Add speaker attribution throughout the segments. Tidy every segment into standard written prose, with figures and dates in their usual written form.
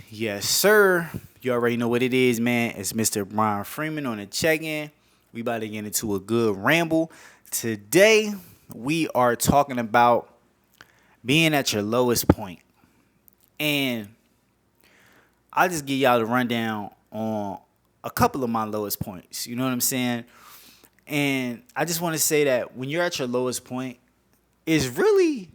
Speaker 1: Yes, sir. You already know what it is, man. It's Mr. Brian Freeman on the check-in. We about to get into a good ramble. Today, we are talking about being at your lowest point. And I'll just give y'all the rundown on a couple of my lowest points. You know what I'm saying? And I just want to say that when you're at your lowest point, it's really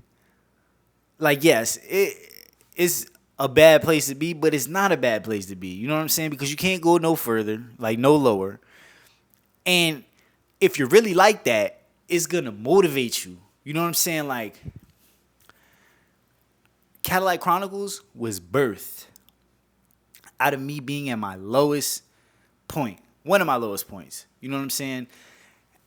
Speaker 1: like, yes, it's a bad place to be, but it's not a bad place to be. You know what I'm saying? Because you can't go no further, like no lower. And if you're really like that, it's gonna motivate you. You know what I'm saying? Like Cadillac Chronicles was birthed out of me being at my lowest point. One of my lowest points. You know what I'm saying?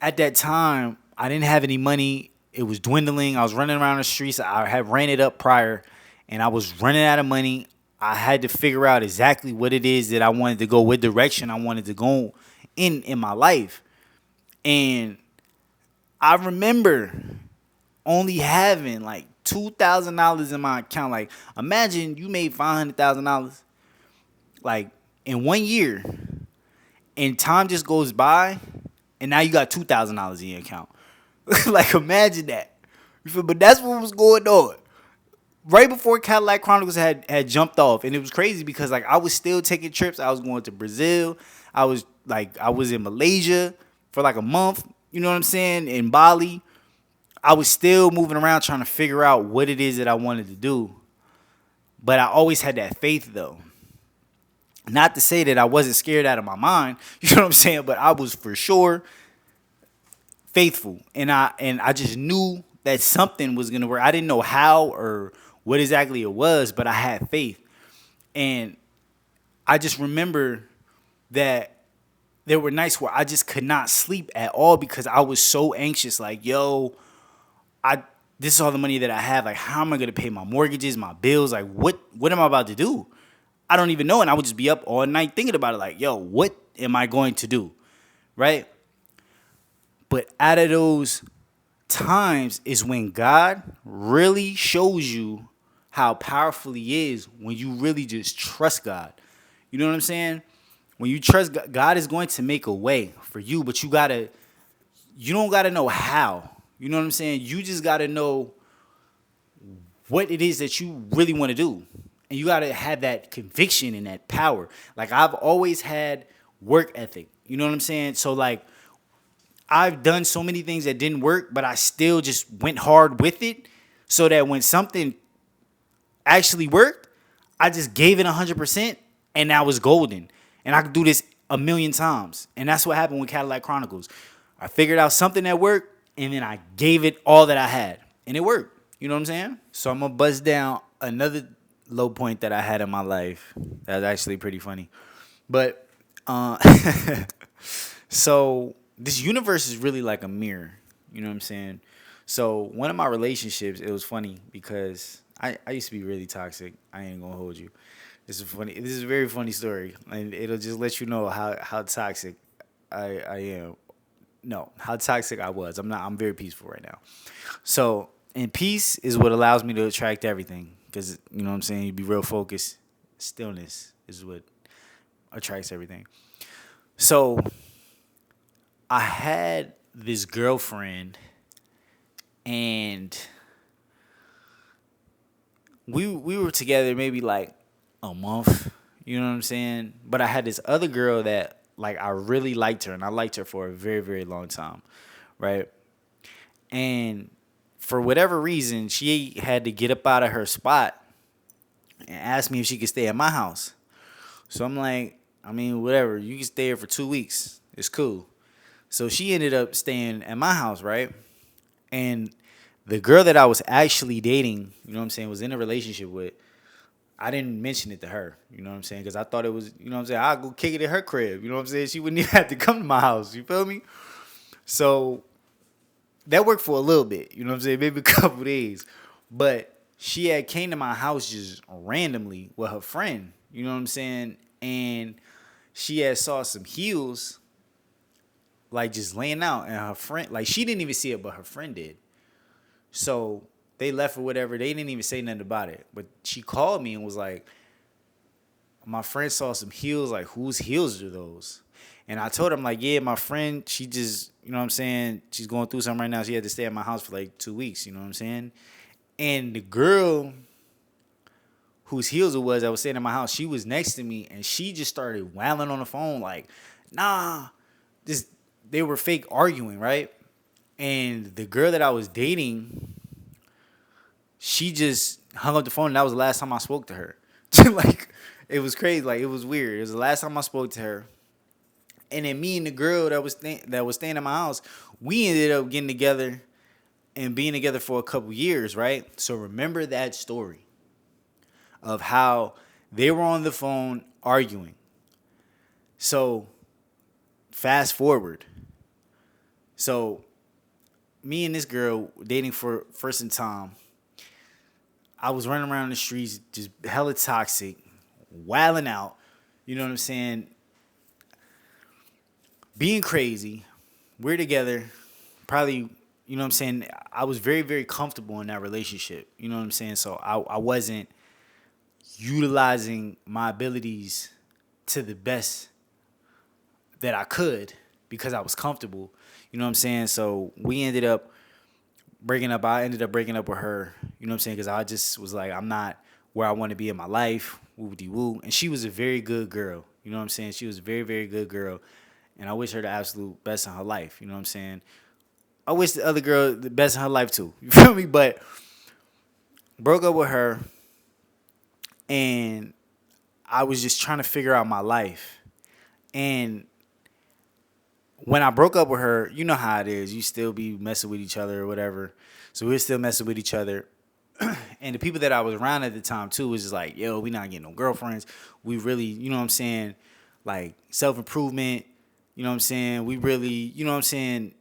Speaker 1: At that time, I didn't have any money. It was dwindling. I was running around the streets. I had ran it up prior, and I was running out of money. I had to figure out exactly what it is that I wanted to go, what direction I wanted to go in my life. And I remember only having like $2,000 in my account. Like, imagine you made $500,000 like in 1 year, and time just goes by, and now you got $2,000 in your account. Like, imagine that. You feel? But that's what was going on right before Cadillac Chronicles had jumped off, and it was crazy because like I was still taking trips. I was going to Brazil. I was in Malaysia for like a month. You know what I'm saying? In Bali, I was still moving around trying to figure out what it is that I wanted to do. But I always had that faith though. Not to say that I wasn't scared out of my mind. You know what I'm saying? But I was for sure faithful, and I just knew that something was gonna work. I didn't know how or what exactly it was, but I had faith. And I just remember that there were nights where I just could not sleep at all because I was so anxious. Like, yo, this is all the money that I have. Like, how am I gonna pay my mortgages, my bills? Like, what am I about to do? I don't even know. And I would just be up all night thinking about it. Like, yo, what am I going to do? Right? But out of those times is when God really shows you how powerful he is when you really just trust God. You know what I'm saying? When you trust God, God is going to make a way for you, but you don't gotta know how. You know what I'm saying? You just gotta know what it is that you really want to do. And you gotta have that conviction and that power. Like, I've always had work ethic. You know what I'm saying? So like, I've done so many things that didn't work, but I still just went hard with it so that when something actually worked, I just gave it 100% and I was golden. And I could do this a million times. And that's what happened with Cadillac Chronicles. I figured out something that worked, and then I gave it all that I had. And it worked. You know what I'm saying? So I'm going to bust down another low point that I had in my life. That's actually pretty funny. But, so this universe is really like a mirror. You know what I'm saying? So one of my relationships, it was funny because I used to be really toxic. I ain't gonna hold you. This is funny. This is a very funny story, and it'll just let you know how toxic I am. No, how toxic I was. I'm not. I'm very peaceful right now. So, and peace is what allows me to attract everything. Because you know what I'm saying. You be real focused. Stillness is what attracts everything. So I had this girlfriend, and we were together maybe like a month. You know what I'm saying? But I had this other girl that like I really liked her, and I liked her for a very, very long time, right? And for whatever reason, she had to get up out of her spot and ask me if she could stay at my house. So I'm like, I mean, whatever. You can stay here for 2 weeks. It's cool. So she ended up staying at my house, right? And the girl that I was actually dating, you know what I'm saying, was in a relationship with, I didn't mention it to her, you know what I'm saying? Because I thought it was, you know what I'm saying, I'd go kick it at her crib, you know what I'm saying? She wouldn't even have to come to my house, you feel me? So that worked for a little bit, you know what I'm saying, maybe a couple days. But she had came to my house just randomly with her friend, you know what I'm saying? And she had saw some heels, like just laying out, and her friend, like she didn't even see it, but her friend did. So they left or whatever. They didn't even say nothing about it. But she called me and was like, my friend saw some heels, like, whose heels are those? And I told him, like, yeah, my friend, she just, you know what I'm saying, she's going through something right now. She had to stay at my house for like 2 weeks, you know what I'm saying? And the girl whose heels it was that was staying at my house, she was next to me, and she just started wailing on the phone, like, nah, this, they were fake arguing, right? And the girl that I was dating, she just hung up the phone, and that was the last time I spoke to her. Like, it was crazy. Like, it was weird. It was the last time I spoke to her. And then me and the girl that was staying at my house, we ended up getting together and being together for a couple years, right? So remember that story of how they were on the phone arguing. So fast forward. So me and this girl dating for first in time. I was running around the streets just hella toxic, wilding out, you know what I'm saying? Being crazy. We're together. Probably, you know what I'm saying? I was very, very comfortable in that relationship. You know what I'm saying? So I wasn't utilizing my abilities to the best that I could because I was comfortable. You know what I'm saying? So we ended up breaking up. I ended up breaking up with her. You know what I'm saying? Because I just was like, I'm not where I want to be in my life. Woo-de-woo. And she was a very good girl. You know what I'm saying? She was a very, very good girl. And I wish her the absolute best in her life. You know what I'm saying? I wish the other girl the best in her life too. You feel me? But broke up with her. And I was just trying to figure out my life. And when I broke up with her, you know how it is. You still be messing with each other or whatever. So we were still messing with each other. And the people that I was around at the time too was just like, yo, we not getting no girlfriends. We really, you know what I'm saying, like self-improvement. You know what I'm saying? We really, you know what I'm saying,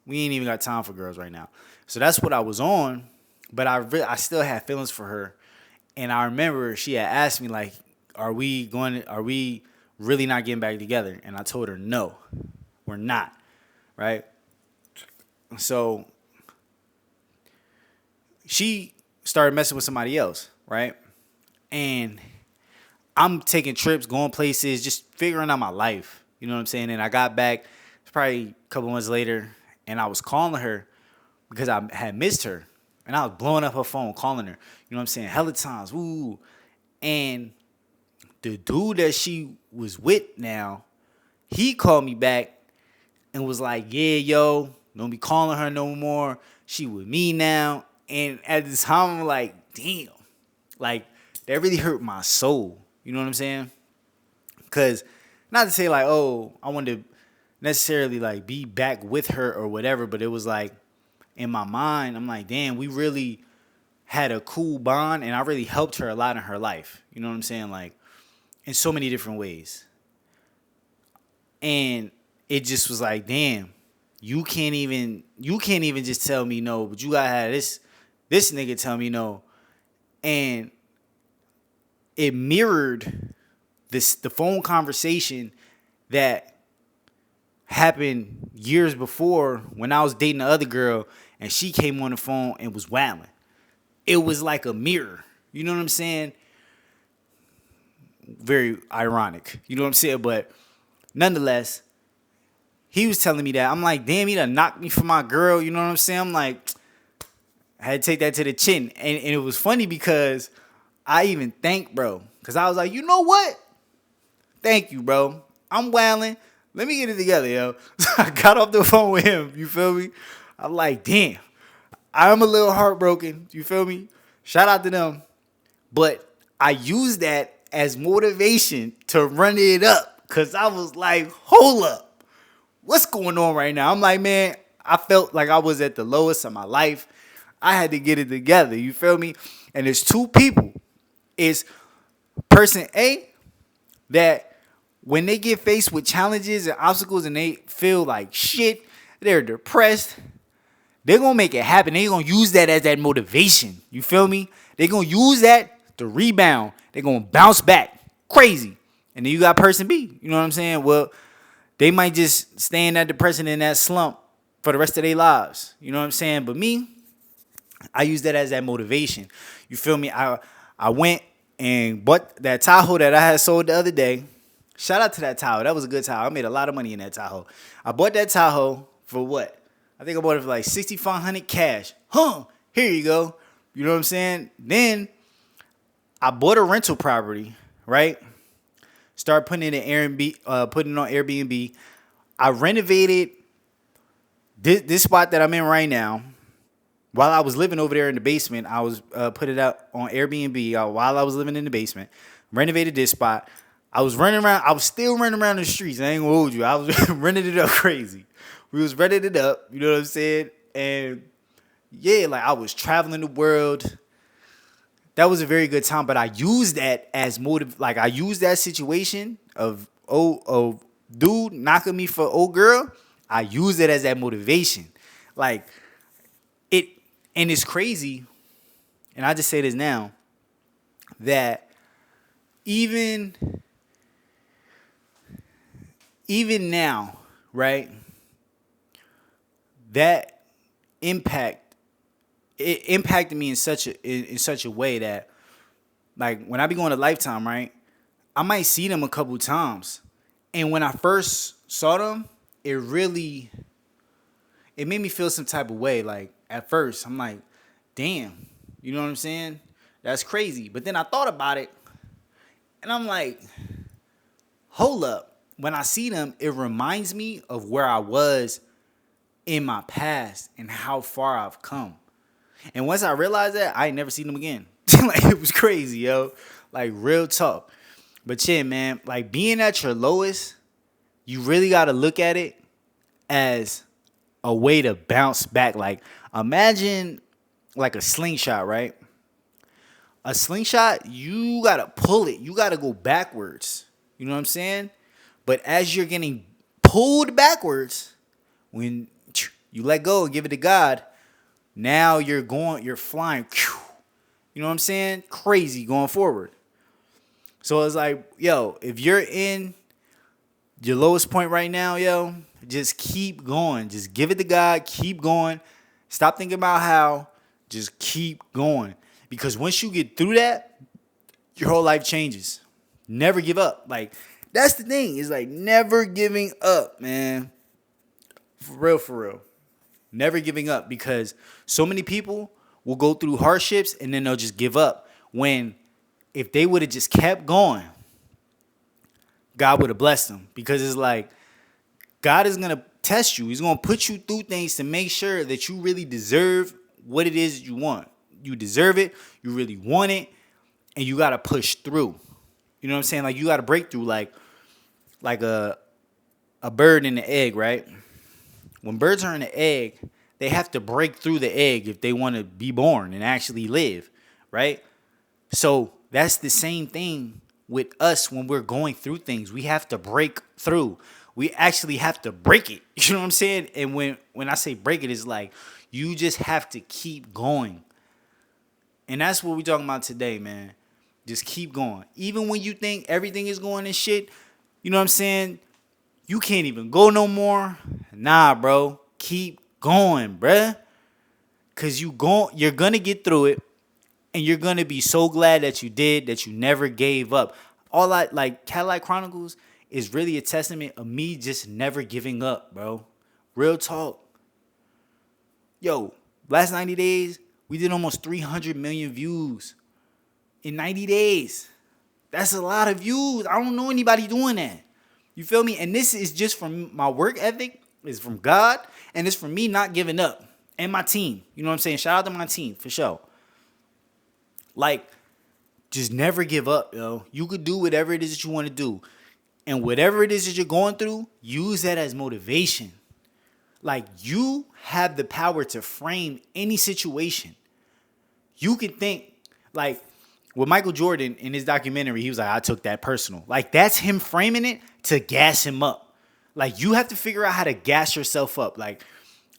Speaker 1: we ain't even got time for girls right now. So that's what I was on. But I still had feelings for her. And I remember she had asked me, like, are we really not getting back together? And I told her, no, we're not, right? So she started messing with somebody else, right? And I'm taking trips, going places, just figuring out my life. You know what I'm saying? And I got back probably a couple months later, and I was calling her because I had missed her. And I was blowing up her phone, calling her. You know what I'm saying? Hella times. Ooh. And the dude that she was with now, he called me back and was like, yeah, yo, don't be calling her no more. She with me now. And at the time, I'm like, damn. Like, that really hurt my soul. You know what I'm saying? Because, not to say like, oh, I wanted to necessarily like be back with her or whatever, but it was like, in my mind, I'm like, damn, we really had a cool bond, and I really helped her a lot in her life. You know what I'm saying? Like, in so many different ways. And it just was like, damn, you can't even just tell me no, but you gotta have this nigga tell me no. And it mirrored the phone conversation that happened years before when I was dating the other girl and she came on the phone and was wailing. It was like a mirror. You know what I'm saying? Very ironic. You know what I'm saying? But nonetheless, he was telling me that. I'm like, damn, he done knocked me for my girl. You know what I'm saying? I'm like, I had to take that to the chin. And it was funny because I even thanked bro. Because I was like, you know what? Thank you, bro. I'm wailing. Let me get it together, yo. So I got off the phone with him. You feel me? I'm like, damn. I'm a little heartbroken. You feel me? Shout out to them. But I used that as motivation to run it up. Because I was like, hold up. What's going on right now? I'm like, man, I felt like I was at the lowest of my life. I had to get it together. You feel me? And there's two people. It's person A that when they get faced with challenges and obstacles and they feel like shit, they're depressed, they're going to make it happen. They're going to use that as that motivation. You feel me? They're going to use that to rebound. They're going to bounce back. Crazy. And then you got person B. You know what I'm saying? Well, they might just stay in that depression and that slump for the rest of their lives. You know what I'm saying? But me, I use that as that motivation. You feel me? I went and bought that Tahoe that I had sold the other day. Shout out to that Tahoe. That was a good Tahoe. I made a lot of money in that Tahoe. I bought that Tahoe for what? I think I bought it for like 6,500 cash. Here you go. You know what I'm saying? Then I bought a rental property, right? Start putting it in Airbnb, putting it on Airbnb. I renovated this spot that I'm in right now. While I was living over there in the basement, I was put it out on Airbnb while I was living in the basement. Renovated this spot. I was running around. I was still running around the streets. I ain't gonna hold you. I was running it up crazy. We was running it up. You know what I'm saying? And yeah, like I was traveling the world. That was a very good time. But I used that as motive. Like I used that situation of dude knocking me for old girl. I used it as that motivation. Like it, and it's crazy. And I just say this now that even now, right? That it impacted me in such a way that, like, when I be going to Lifetime, right, I might see them a couple times, and when I first saw them, it made me feel some type of way. Like at first, I'm like, damn, you know what I'm saying? That's crazy. But then I thought about it, and I'm like, hold up. When I see them, it reminds me of where I was in my past and how far I've come. And once I realized that, I ain't never seen them again. Like, it was crazy, yo. Like, real talk. But yeah, man, like, being at your lowest, you really got to look at it as a way to bounce back. Like, imagine like a slingshot, right? A slingshot, you got to pull it. You got to go backwards. You know what I'm saying? But as you're getting pulled backwards, when you let go and give it to God, now you're flying. You know what I'm saying? Crazy going forward. So it's like, yo, if you're in your lowest point right now, yo, just keep going. Just give it to God. Keep going. Stop thinking about how. Just keep going. Because once you get through that, your whole life changes. Never give up. Like, that's the thing. It's like never giving up, man. For real, for real. Never giving up, because so many people will go through hardships and then they'll just give up. When if they would have just kept going, God would have blessed them. Because it's like God is going to test you. He's going to put you through things to make sure that you really deserve what it is you want. You deserve it. You really want it. And you got to push through. You know what I'm saying? Like, you got to break through like a bird in the egg, right? When birds are in the egg, they have to break through the egg if they want to be born and actually live, right? So that's the same thing with us when we're going through things. We have to break through. We actually have to break it. You know what I'm saying? And when I say break it, it's like you just have to keep going. And that's what we're talking about today, man. Just keep going. Even when you think everything is going to shit, you know what I'm saying? You can't even go no more. Nah, bro. Keep going, bruh. Because you're going to get through it. And you're going to be so glad that you did, that you never gave up. Like Cadillac Chronicles is really a testament of me just never giving up, bro. Real talk. Yo, last 90 days, we did almost 300 million views. In 90 days. That's a lot of views. I don't know anybody doing that. You feel me? And this is just from my work ethic. It's from God. And it's from me not giving up. And my team. You know what I'm saying? Shout out to my team, for sure. Like, just never give up, yo. You could do whatever it is that you want to do. And whatever it is that you're going through, use that as motivation. Like, you have the power to frame any situation. You can think, like, with Michael Jordan in his documentary, he was like, I took that personal. Like, that's him framing it to gas him up. Like, you have to figure out how to gas yourself up. Like,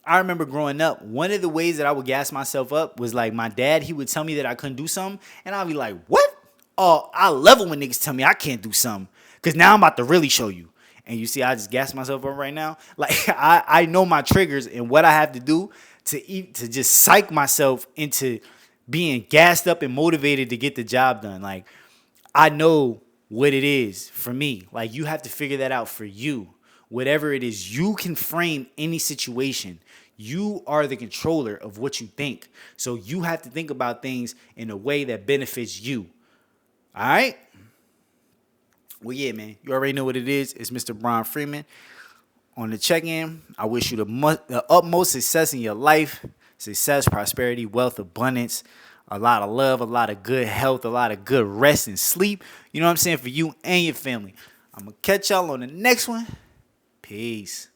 Speaker 1: I remember growing up, one of the ways that I would gas myself up was like my dad, he would tell me that I couldn't do something. And I'll be like, what? Oh, I love it when niggas tell me I can't do something. Because now I'm about to really show you. And you see, I just gas myself up right now. Like, I know my triggers and what I have to do to just psych myself into being gassed up and motivated to get the job done. Like, I know what it is for me. Like, you have to figure that out for you. Whatever it is, you can frame any situation. You are the controller of what you think. So you have to think about things in a way that benefits you. All right? Well, yeah, man. You already know what it is. It's Mr. Brian Freeman. On the check-in, I wish you the utmost success in your life. Success, prosperity, wealth, abundance, a lot of love, a lot of good health, a lot of good rest and sleep. You know what I'm saying? For you and your family. I'm going to catch y'all on the next one. Peace.